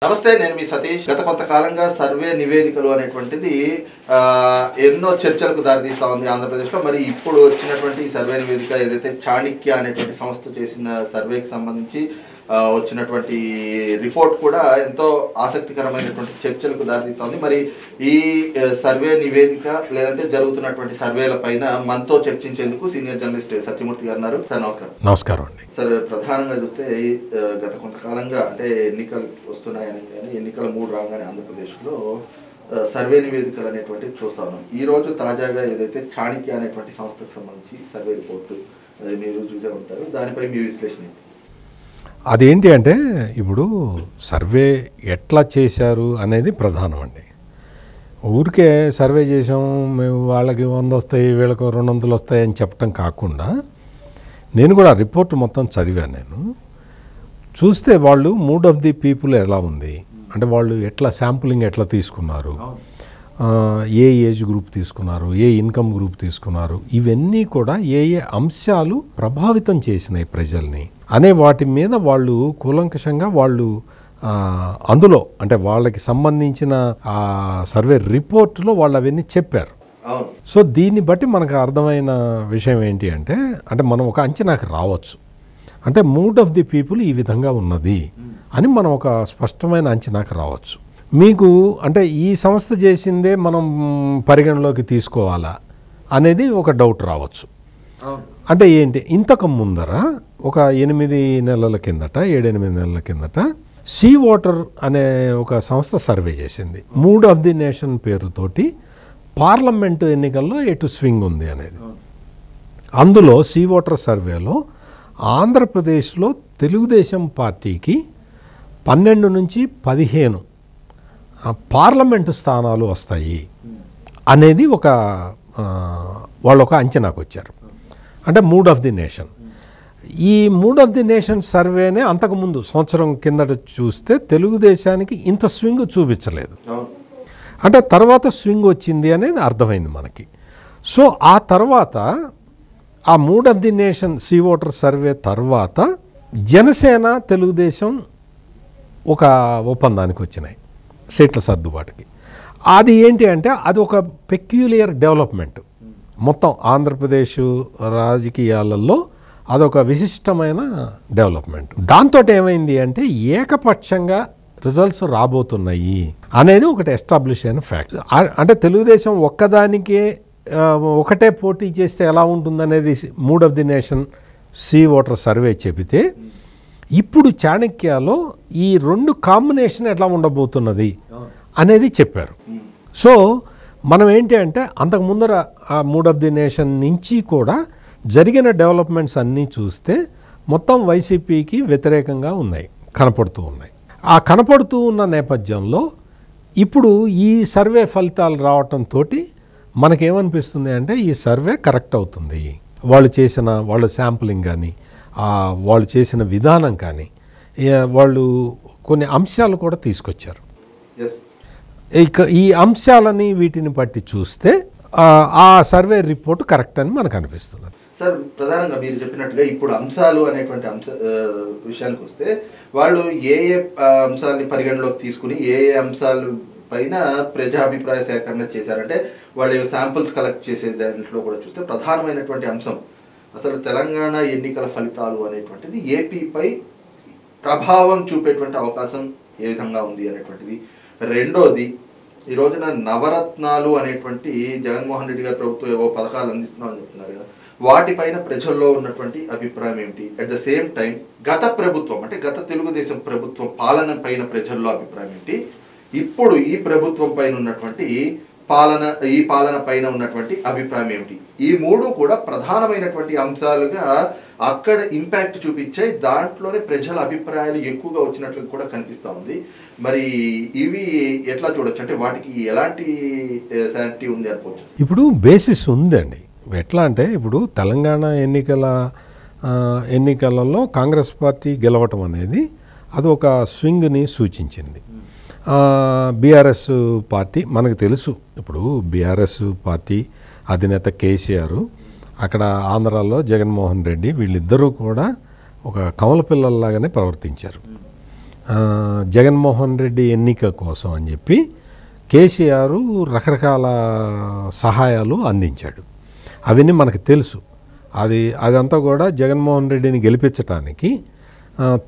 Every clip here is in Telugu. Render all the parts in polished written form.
నమస్తే, నేను మీ సతీష్. గత కొంతకాలంగా సర్వే నివేదికలు అనేటువంటిది ఎన్నో చర్చలకు దారితీస్తా ఉంది ఆంధ్రప్రదేశ్లో. మరి ఇప్పుడు వచ్చినటువంటి సర్వే నివేదిక ఏదైతే చాణక్య అనేటువంటి సంస్థ చేసిన సర్వేకి సంబంధించి వచ్చినటువంటి రిపోర్ట్ కూడా ఎంతో ఆసక్తికరమైనటువంటి చర్చలకు దారితీస్తా ఉంది. మరి ఈ సర్వే నివేదిక లేదంటే జరుగుతున్నటువంటి సర్వేల పైన మనతో చర్చించేందుకు సీనియర్ జర్నలిస్ట్ సత్యమూర్తి గారు ఉన్నారు. సార్ నమస్కారం. నమస్కారం అండి. సార్, ప్రధానంగా చూస్తే గత కొంతకాలంగా అంటే ఎన్నికలు వస్తున్నాయని కానీ ఎన్నికల మూడు రాగానే ఆంధ్రప్రదేశ్లో సర్వే నివేదికలు అనేటువంటిది చూస్తా ఉన్నాం. ఈ రోజు తాజాగా ఏదైతే చాణక్య అనేటువంటి సంస్థకు సంబంధించి సర్వే రిపోర్టు అది మీరు చూసే ఉంటారు, దానిపై మీ విశ్లేషణ ఏంటి? అదేంటి అంటే ఇప్పుడు సర్వే ఎట్లా చేశారు అనేది ప్రధానం అండి. ఊరికే సర్వే చేసాం మేము వాళ్ళకి 100 వస్తాయి వీళ్ళకి 200 వస్తాయి అని చెప్పడం కాకుండా నేను కూడా రిపోర్ట్ మొత్తం చదివాను. నేను చూస్తే వాళ్ళు మూడ్ ఆఫ్ ది పీపుల్ ఎలా ఉంది అంటే వాళ్ళు ఎట్లా శాంపులింగ్ ఎట్లా తీసుకున్నారు, ఏ ఏజ్ గ్రూప్ తీసుకున్నారు, ఏ ఇన్కమ్ గ్రూప్ తీసుకున్నారు, ఇవన్నీ కూడా ఏ ఏ అంశాలు ప్రభావితం చేసినాయి ప్రజల్ని అనే వాటి మీద వాళ్ళు కూలంకషంగా వాళ్ళు అందులో అంటే వాళ్ళకి సంబంధించిన ఆ సర్వే రిపోర్ట్లో వాళ్ళు అవన్నీ చెప్పారు. సో దీన్ని బట్టి మనకు అర్థమైన విషయం ఏంటి అంటే మనం ఒక అంచనాకి రావచ్చు. అంటే మూడ్ ఆఫ్ ది పీపుల్ ఈ విధంగా ఉన్నది అని మనం ఒక స్పష్టమైన అంచనాకి రావచ్చు. మీకు అంటే ఈ సంస్థ చేసిందే మనం పరిగణలోకి తీసుకోవాలా అనేది ఒక డౌట్ రావచ్చు. అంటే ఏంటి, ఇంతకు ముందర ఒక 8 నెలల కిందట 7-8 నెలల కిందట సీ వాటర్ అనే ఒక సంస్థ సర్వే చేసింది. మూడ్ ఆఫ్ ది నేషన్ పేరుతోటి పార్లమెంటు ఎన్నికల్లో ఎటు స్వింగ్ ఉంది అనేది. అందులో సీ వాటర్ సర్వేలో ఆంధ్రప్రదేశ్లో తెలుగుదేశం పార్టీకి 12 నుంచి 15 పార్లమెంటు స్థానాలు వస్తాయి అనేది ఒక వాళ్ళు ఒక అంచనాకు వచ్చారు. అంటే మూడ్ ఆఫ్ ది నేషన్. ఈ మూడ్ ఆఫ్ ది నేషన్ సర్వేనే అంతకుముందు సంవత్సరం కిందట చూస్తే తెలుగుదేశానికి ఇంత స్వింగ్ చూపించలేదు. అంటే తర్వాత స్వింగ్ వచ్చింది అనేది అర్థమైంది మనకి. సో ఆ తర్వాత ఆ mood of the nation C voter survey తర్వాత జనసేన తెలుగుదేశం ఒక ఒప్పందానికి వచ్చినాయి సీట్ల సర్దుబాటుకి. అది ఏంటి అంటే అది ఒక పెక్యులియర్ డెవలప్మెంట్ మొత్తం ఆంధ్రప్రదేశ్ రాజకీయాలలో అదొక విశిష్టమైన డెవలప్మెంట్. దాంతో ఏమైంది అంటే ఏకపక్షంగా రిజల్ట్స్ రాబోతున్నాయి అనేది ఒకటి ఎస్టాబ్లిష్ అయిన ఫ్యాక్ట్. అంటే తెలుగుదేశం ఒక్కదానికే ఒకటే పోటీ చేస్తే ఎలా ఉంటుందనేది mood of the nation C voter survey చెబితే ఇప్పుడు చాణక్యలో ఈ 2 కాంబినేషన్ ఎట్లా ఉండబోతున్నది అనేది చెప్పారు. సో మనం ఏంటి అంటే అంతకు ముందర ఆ మూడ్ ఆఫ్ ది నేషన్ నుంచి కూడా జరిగిన డెవలప్మెంట్స్ అన్నీ చూస్తే మొత్తం వైసీపీకి వ్యతిరేకంగా ఉన్నాయి, కనపడుతూ ఉన్నాయి. ఆ కనపడుతూ ఉన్న నేపథ్యంలో ఇప్పుడు ఈ సర్వే ఫలితాలు రావటంతో మనకేమనిపిస్తుంది అంటే ఈ సర్వే కరెక్ట్ అవుతుంది. వాళ్ళు శాంపులింగ్ కానీ వాళ్ళు చేసిన విధానం కానీ వాళ్ళు కొన్ని అంశాలు కూడా తీసుకొచ్చారు. ఇక ఈ అంశాలని వీటిని బట్టి చూస్తే ఆ సర్వే రిపోర్ట్ కరెక్ట్ అని మనకు అనిపిస్తుంది. సార్, ప్రధానంగా మీరు చెప్పినట్టుగా ఇప్పుడు అంశాలు అనేటువంటి విషయానికి వస్తే వాళ్ళు ఏ అంశాలని పరిగణలోకి తీసుకుని ఏ అంశాలు పైన ప్రజాభిప్రాయ సేకరణ చేశారంటే వాళ్ళు శాంపుల్స్ కలెక్ట్ చేసే దాంట్లో కూడా చూస్తే ప్రధానమైనటువంటి అంశం అసలు తెలంగాణ ఎన్నికల ఫలితాలు అనేటువంటిది ఏపీపై ప్రభావం చూపేటువంటి అవకాశం ఏ విధంగా ఉంది అనేటువంటిది. రెండోది, ఈ రోజున నవరత్నాలు అనేటువంటి జగన్మోహన్ రెడ్డి గారి ప్రభుత్వం ఏవో పథకాలు అందిస్తున్నామని చెప్తున్నారు కదా, వాటిపైన ప్రజల్లో ఉన్నటువంటి అభిప్రాయం ఏమిటి? అట్ ద సేమ్ టైం గత ప్రభుత్వం అంటే గత తెలుగుదేశం ప్రభుత్వం పాలన పైన ప్రజల్లో అభిప్రాయం ఏంటి? ఇప్పుడు ఈ ప్రభుత్వం పైన ఉన్నటువంటి ఈ పాలన పైన ఉన్నటువంటి అభిప్రాయం ఏమిటి? ఈ 3 కూడా ప్రధానమైనటువంటి అంశాలుగా అక్కడ ఇంపాక్ట్ చూపించాయి. దాంట్లోనే ప్రజల అభిప్రాయాలు ఎక్కువగా వచ్చినట్లు కూడా కనిపిస్తూ ఉంది. మరి ఇవి ఎట్లా చూడొచ్చు, అంటే వాటికి ఎలాంటి శాంటిటీ ఉంది అనుకోవచ్చు? ఇప్పుడు బేసిస్ ఉందండి. ఎట్లా అంటే ఇప్పుడు తెలంగాణ ఎన్నికలలో కాంగ్రెస్ పార్టీ గెలవటం అనేది అది ఒక స్వింగ్ని సూచించింది. బీఆర్ఎస్ పార్టీ మనకు తెలుసు. ఇప్పుడు బీఆర్ఎస్ పార్టీ అధినేత కేసీఆర్, అక్కడ ఆంధ్రాలో జగన్మోహన్ రెడ్డి, వీళ్ళిద్దరూ కూడా ఒక కమల పిల్లల్లాగానే ప్రవర్తించారు. జగన్మోహన్ రెడ్డి ఎన్నిక కోసం అని చెప్పి కేసీఆర్ రకరకాల సహాయాలు అందించాడు. అవన్నీ మనకు తెలుసు. అదంతా కూడా జగన్మోహన్ రెడ్డిని గెలిపించడానికి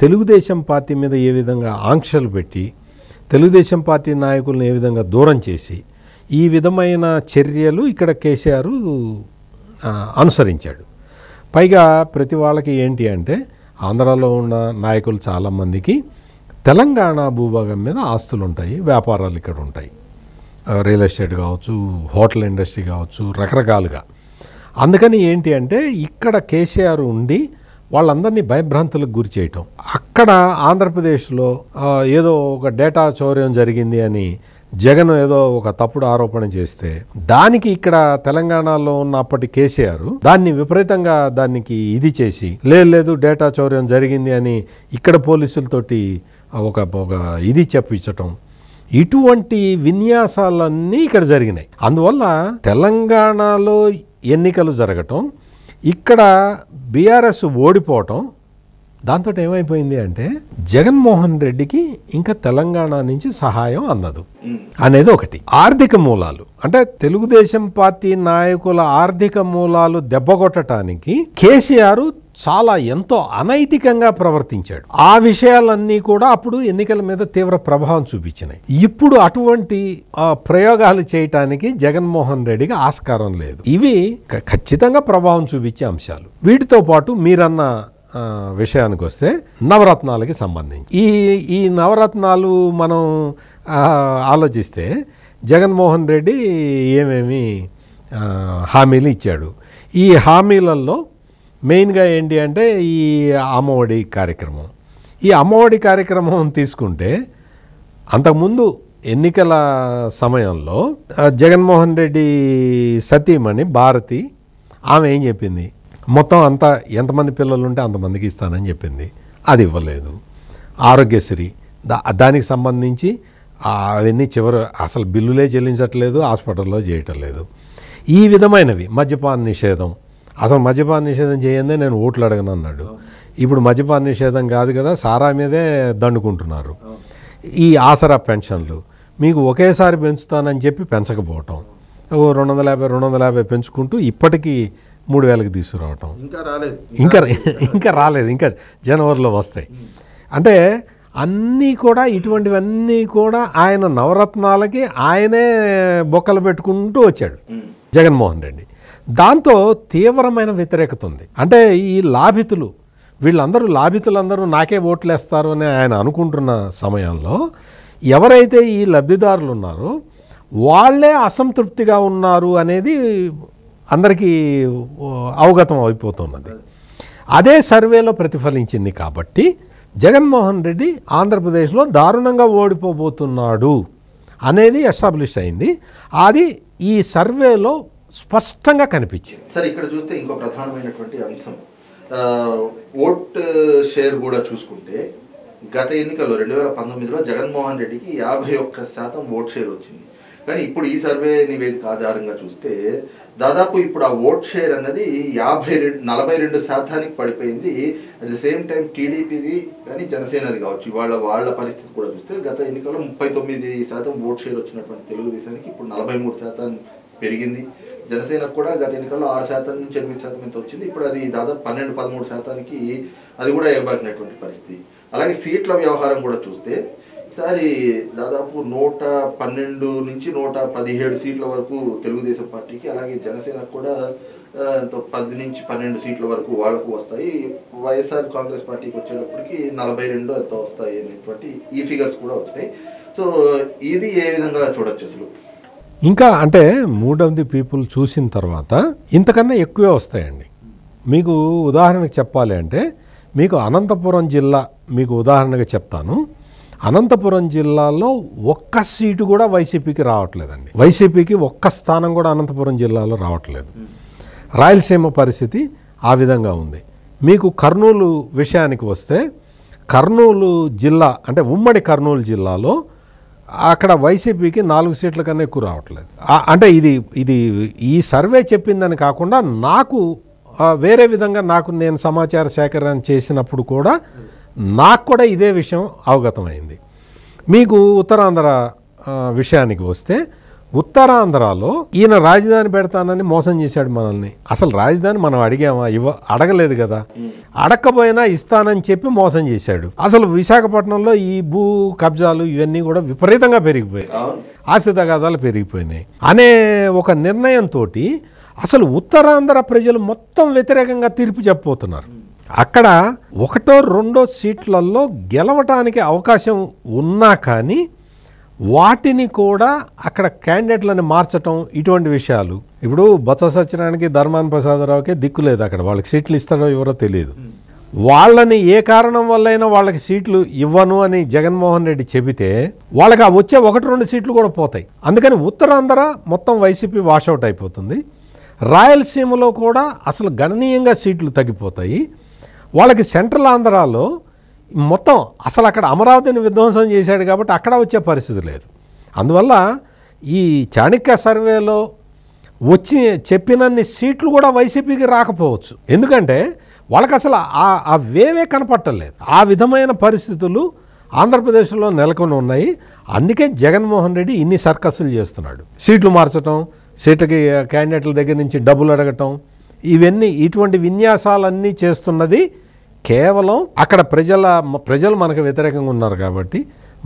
తెలుగుదేశం పార్టీ మీద ఏ విధంగా ఆంక్షలు పెట్టి తెలుగుదేశం పార్టీ నాయకులను ఏ విధంగా దూరం చేసి ఈ విధమైన చర్యలు ఇక్కడ కేసీఆర్ అనుసరించాడు. పైగా ప్రతి వాళ్ళకి ఏంటి అంటే ఆంధ్రాలో ఉన్న నాయకులు చాలామందికి తెలంగాణ భూభాగం మీద ఆస్తులు ఉంటాయి, వ్యాపారాలు ఇక్కడ ఉంటాయి, రియల్ ఎస్టేట్ కావచ్చు, హోటల్ ఇండస్ట్రీ కావచ్చు, రకరకాలుగా. అందుకని ఏంటి అంటే ఇక్కడ కేసీఆర్ ఉండి వాళ్ళందరినీ భయభ్రాంతులకు గురి చేయటం. అక్కడ ఆంధ్రప్రదేశ్లో ఏదో ఒక డేటా చౌర్యం జరిగింది అని జగన్ ఏదో ఒక తప్పుడు ఆరోపణ చేస్తే దానికి ఇక్కడ తెలంగాణలో ఉన్న అప్పటి కేసీఆర్ దాన్ని విపరీతంగా దానికి ఇది చేసి లేదు డేటా చౌర్యం జరిగింది అని ఇక్కడ పోలీసులతోటి ఒక ఇది చెప్పించటం, ఇటువంటి విన్యాసాలన్నీ ఇక్కడ జరిగినాయి. అందువల్ల తెలంగాణలో ఎన్నికలు జరగటం, ఇక్కడ బీఆర్ఎస్ ఓడిపోవటం, దాంతో ఏమైపోయింది అంటే జగన్మోహన్ రెడ్డికి ఇంకా తెలంగాణ నుంచి సహాయం అందదు అనేది ఒకటి. ఆర్థిక మూలాలు అంటే తెలుగుదేశం పార్టీ నాయకుల ఆర్థిక మూలాలు దెబ్బకొట్టడానికి కేసీఆర్ చాలా ఎంతో అనైతికంగా ప్రవర్తించాడు. ఆ విషయాలన్నీ కూడా అప్పుడు ఎన్నికల మీద తీవ్ర ప్రభావం చూపించినాయి. ఇప్పుడు అటువంటి ప్రయోగాలు చేయటానికి జగన్మోహన్ రెడ్డికి ఆస్కారం లేదు. ఇవి ఖచ్చితంగా ప్రభావం చూపించే అంశాలు. వీటితో పాటు మీరన్న విషయానికి వస్తే నవరత్నాలకి సంబంధించి ఈ నవరత్నాలు మనం ఆలోచిస్తే జగన్మోహన్ రెడ్డి ఏమేమి హామీలు ఇచ్చాడు. ఈ హామీలలో మెయిన్గా ఏంటి అంటే ఈ అమ్మఒడి కార్యక్రమం. ఈ అమ్మఒడి కార్యక్రమం తీసుకుంటే అంతకుముందు ఎన్నికల సమయంలో జగన్మోహన్ రెడ్డి సతీమణి భారతి ఆమె ఏం చెప్పింది, మొత్తం అంతా ఎంతమంది పిల్లలు ఉంటే అంతమందికి ఇస్తానని చెప్పింది. అది ఇవ్వలేదు. ఆరోగ్యశ్రీ దానికి సంబంధించి అవన్నీ అసలు బిల్లులే చెల్లించట్లేదు, హాస్పిటల్లో చేయటం లేదు. ఈ విధమైనవి మద్యపాన నిషేధం, అసలు మద్యపాన నిషేధం చేయందే నేను ఓట్లు అడగను అన్నాడు. ఇప్పుడు మద్యపాన నిషేధం కాదు కదా, సారా మీదే దండుకుంటున్నారు. ఈ ఆసరా పెన్షన్లు మీకు ఒకేసారి పెంచుతానని చెప్పి పెంచకపోవటం, 250 పెంచుకుంటూ ఇప్పటికీ 3000కి తీసుకురావటం, ఇంకా రాలేదు, ఇంకా జనవరిలో వస్తాయి. అంటే అన్నీ కూడా ఇటువంటివన్నీ కూడా ఆయన నవరత్నాలకి ఆయనే బొక్కలు పెట్టుకుంటూ వచ్చాడు జగన్మోహన్ రెడ్డి. దాంతో తీవ్రమైన వ్యతిరేకత ఉంది. అంటే ఈ లాభితులందరూ నాకే ఓట్లు వేస్తారు అని ఆయన అనుకుంటున్న సమయంలో ఎవరైతే ఈ లబ్ధిదారులు ఉన్నారో వాళ్ళే అసంతృప్తిగా ఉన్నారు అనేది అందరికీ అవగతం అయిపోతున్నది. అదే సర్వేలో ప్రతిఫలించింది. కాబట్టి జగన్మోహన్ రెడ్డి ఆంధ్రప్రదేశ్లో దారుణంగా ఓడిపోబోతున్నాడు అనేది ఎస్టాబ్లిష్ అయింది. అది ఈ సర్వేలో స్పష్టంగా కనిపించింది. సార్ ఇక్కడ చూస్తే ఇంకో ప్రధానమైనటువంటి అంశం ఓట్ షేర్ కూడా చూసుకుంటే గత ఎన్నికల్లో 2019లో జగన్మోహన్ రెడ్డికి 51% ఓట్ షేర్ వచ్చింది. కానీ ఇప్పుడు ఈ సర్వే నివేదిక ఆధారంగా చూస్తే దాదాపు ఇప్పుడు ఆ ఓట్ షేర్ అన్నది 42% పడిపోయింది. అట్ ద సేమ్ టైం టీడీపీది కానీ జనసేనది కావచ్చు, వాళ్ళ పరిస్థితి కూడా చూస్తే గత ఎన్నికల్లో 39% ఓట్ షేర్ వచ్చినటువంటి తెలుగుదేశానికి ఇప్పుడు 43% పెరిగింది. జనసేనకు కూడా గత ఎన్నికల్లో 6% నుంచి 8% ఎంత వచ్చింది, ఇప్పుడు అది దాదాపు 12-13%కి అది కూడా ఎగబాకినటువంటి పరిస్థితి. అలాగే సీట్ల వ్యవహారం కూడా చూస్తే ఈసారి దాదాపు 112 నుంచి 117 సీట్ల వరకు తెలుగుదేశం పార్టీకి, అలాగే జనసేనకు కూడా 10 నుంచి 12 సీట్ల వరకు వాళ్లకు వస్తాయి. వైఎస్ఆర్ కాంగ్రెస్ పార్టీకి వచ్చేటప్పటికి 42 ఎంత వస్తాయి అనేటువంటి ఈ ఫిగర్స్ కూడా వచ్చినాయి. సో ఇది ఏ విధంగా చూడొచ్చు అసలు? ఇంకా అంటే మూడ్ ఆఫ్ ది పీపుల్ చూసిన తర్వాత ఇంతకన్నా ఎక్కువే వస్తాయండి. మీకు ఉదాహరణకు చెప్పాలి అంటే మీకు అనంతపురం జిల్లా మీకు ఉదాహరణగా చెప్తాను. అనంతపురం జిల్లాలో ఒక్క సీటు కూడా వైసీపీకి రావట్లేదండి. వైసీపీకి ఒక్క స్థానం కూడా అనంతపురం జిల్లాలో రావట్లేదు. రాయలసీమ పరిస్థితి ఆ విధంగా ఉంది. మీకు కర్నూలు విషయానికి వస్తే కర్నూలు జిల్లా అంటే ఉమ్మడి కర్నూలు జిల్లాలో అక్కడ వైసీపీకి 4 సీట్ల కన్నా ఎక్కువ రావట్లేదు. అంటే ఇది ఈ సర్వే చెప్పిందని కాకుండా నాకు వేరే విధంగా నేను సమాచార సేకరణ చేసినప్పుడు కూడా నాకు కూడా ఇదే విషయం అవగతమైంది. మీకు ఉత్తరాంధ్ర విషయానికి వస్తే, ఉత్తరాంధ్రలో ఈయన రాజధాని పెడతానని మోసం చేశాడు మనల్ని. అసలు రాజధాని మనం అడిగామా? అడగలేదు కదా. అడగకపోయినా ఇస్తానని చెప్పి మోసం చేశాడు. అసలు విశాఖపట్నంలో ఈ భూ కబ్జాలు ఇవన్నీ కూడా విపరీతంగా పెరిగిపోయాయి, ఆస్తి తగాదాలు పెరిగిపోయినాయి అనే ఒక నిర్ణయంతో అసలు ఉత్తరాంధ్ర ప్రజలు మొత్తం వ్యతిరేకంగా తీర్పు చెప్పబోతున్నారు. అక్కడ 1-2 సీట్లలో గెలవటానికి అవకాశం ఉన్నా కానీ వాటిని కూడా అక్కడ క్యాండిడేట్లను మార్చటం, ఇటువంటి విషయాలు. ఇప్పుడు బొత్స సత్యనారాయణకి, ధర్మాన ప్రసాదరావుకే దిక్కు లేదు. అక్కడ వాళ్ళకి సీట్లు ఇస్తాడో ఎవరో తెలియదు. వాళ్ళని ఏ కారణం వల్లైనా వాళ్ళకి సీట్లు ఇవ్వను అని జగన్మోహన్ రెడ్డి చెబితే వాళ్ళకి ఆ వచ్చే 1-2 సీట్లు కూడా పోతాయి. అందుకని ఉత్తరాంధ్ర మొత్తం వైసీపీ వాషౌట్ అయిపోతుంది. రాయలసీమలో కూడా అసలు గణనీయంగా సీట్లు తగ్గిపోతాయి. వాళ్ళకి సెంట్రల్ ఆంధ్రాలో మొత్తం అసలు అక్కడ అమరావతిని విధ్వంసం చేశాడు కాబట్టి అక్కడ వచ్చే పరిస్థితి లేదు. అందువల్ల ఈ చాణక్య సర్వేలో వచ్చి చెప్పినన్ని సీట్లు కూడా వైసీపీకి రాకపోవచ్చు. ఎందుకంటే వాళ్ళకి అసలు ఆ వేవే కనపట్టలేదు. ఆ విధమైన పరిస్థితులు ఆంధ్రప్రదేశ్లో నెలకొని ఉన్నాయి. అందుకే జగన్మోహన్ రెడ్డి ఇన్ని సర్కస్సులు చేస్తున్నాడు. సీట్లు మార్చడం, సీట్లకి క్యాండిడేట్ల దగ్గర నుంచి డబ్బులు అడగటం, ఇటువంటి విన్యాసాలన్నీ చేస్తున్నది కేవలం అక్కడ ప్రజలు మనకు వ్యతిరేకంగా ఉన్నారు కాబట్టి,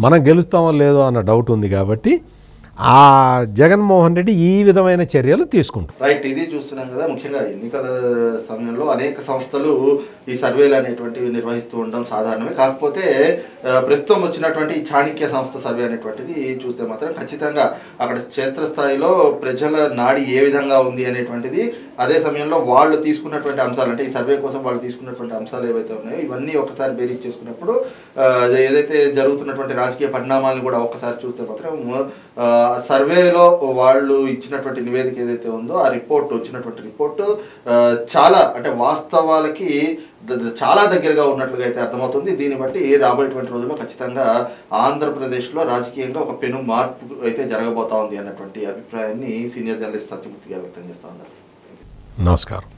మనం గెలుస్తామో లేదో అన్న డౌట్ ఉంది కాబట్టి ఆ జగన్మోహన్ రెడ్డి ఈ విధమైన చర్యలు తీసుకుంటారు. రైట్, ఇది చూస్తున్నాం కదా. ముఖ్యంగా ఎన్నికల సమయంలో అనేక సంస్థలు ఈ సర్వేలు అనేటువంటివి నిర్వహిస్తూ ఉండడం సాధారణమే. కాకపోతే ప్రస్తుతం వచ్చినటువంటి ఈ చాణక్య సంస్థ సర్వే అనేటువంటిది చూస్తే మాత్రం ఖచ్చితంగా అక్కడ క్షేత్రస్థాయిలో ప్రజల నాడి ఏ విధంగా ఉంది అనేటువంటిది, అదే సమయంలో వాళ్ళు తీసుకున్నటువంటి అంశాలు, అంటే ఈ సర్వే కోసం వాళ్ళు తీసుకున్నటువంటి అంశాలు ఏవైతే ఉన్నాయో ఇవన్నీ ఒకసారి బేరీజ్ చేసుకున్నప్పుడు ఏదైతే జరుగుతున్నటువంటి రాజకీయ పరిణామాలను కూడా ఒకసారి చూస్తే మాత్రం సర్వేలో వాళ్ళు ఇచ్చినటువంటి నివేదిక ఏదైతే ఉందో ఆ వచ్చినటువంటి రిపోర్టు చాలా, అంటే వాస్తవాలకి చాలా దగ్గరగా ఉన్నట్లుగా అయితే అర్థమవుతుంది. దీన్ని బట్టి రాబోయేటువంటి రోజుల్లో ఖచ్చితంగా ఆంధ్రప్రదేశ్లో రాజకీయంగా ఒక పెను మార్పు అయితే జరగబోతా ఉంది అన్నటువంటి అభిప్రాయాన్ని సీనియర్ జర్నలిస్ట్ సత్యమూర్తి గారు వ్యక్తం చేస్తా ఉన్నారు. నమస్కారం.